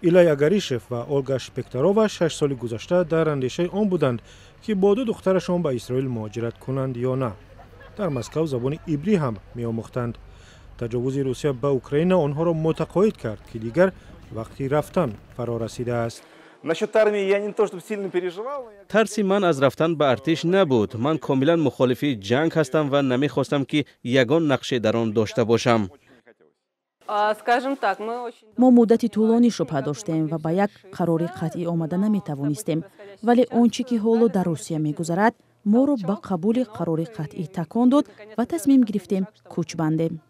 ایلای اگریشف و اولگا شپکترووا 6 سال گذشته در اندیشه آن بودند که با دو دخترشان به اسرائیل مهاجرت کنند یا نه. در مسکو زبان عبری هم می‌آموختند. تجاوز روسیه به اوکراین آنها را متقاعد کرد که دیگر وقتی رفتن فرا رسیده است. ترسی من از رفتن به ارتش نبود. من کاملا مخالفی جنگ هستم و نمیخواستم که یگان نقشه در آن داشته باشم. ما مدتی طولانی شبهه داشتیم و به یک قرار قطعی آمده نمیتوانستیم، ولی آنچه که حالا در روسیه میگذرد ما را به قبول قرار قطعی تکان داد و تصمیم گرفتیم کوچ بندیم.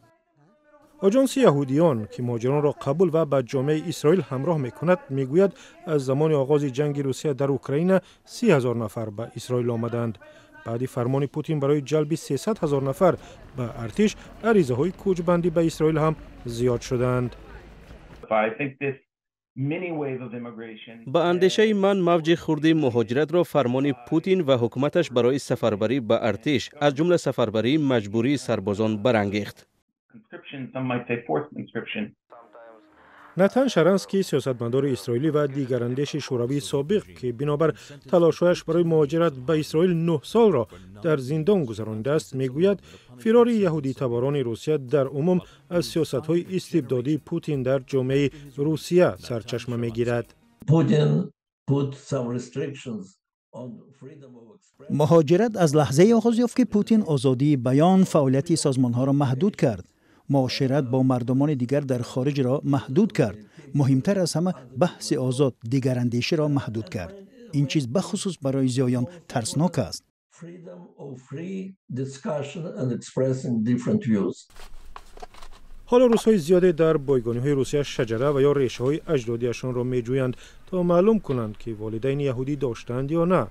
آژانس یهودیان که مهاجران را قبول و به جامعه اسرائیل همراه میکند میگوید از زمان آغاز جنگ روسیه در اوکراین 30,000 نفر به اسرائیل آمدند. بعد فرمان پوتین برای جلب 300,000 نفر به ارتش، عریضه های کوچبندی به اسرائیل هم زیاد شدند. با اندیشه من موج خردی مهاجرت را فرمان پوتین و حکومتش برای سفربری به ارتش از جمله سفربری مجبوری سربازان برانگیخت. نتان شرنسکی سیاستمدار اسرائیلی و دیگر اندیش شوروی سابق که بنابر تلاش‌هایش برای مهاجرت به اسرائیل 9 سال را در زندان گذرانده است میگوید فرار یهودی تباران روسیه در عموم از سیاست‌های استبدادی پوتین در جامعه روسیه سرچشمه میگیرد. مهاجرت از لحظه آغاز یافت که پوتین آزادی بیان، فعالیت سازمان‌ها را محدود کرد. معاشرت با مردمان دیگر در خارج را محدود کرد. مهمتر از همه بحث آزاد دیگراندیشی را محدود کرد. این چیز بخصوص برای زیایان ترسناک است. حالا روس‌های زیاده در بایگانی‌های روسیه شجره و یا ریشه‌های اجدادیشان را می‌جویند تا معلوم کنند که والدین یهودی داشتند یا نه.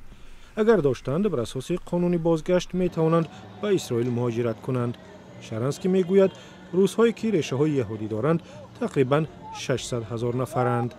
اگر داشتند بر اساس قانون بازگشت می‌توانند به اسرائیل مهاجرت کنند. شرنسکی میگوید روس‌هایی که ریشه‌های یهودی دارند تقریباً 600,000 نفرند.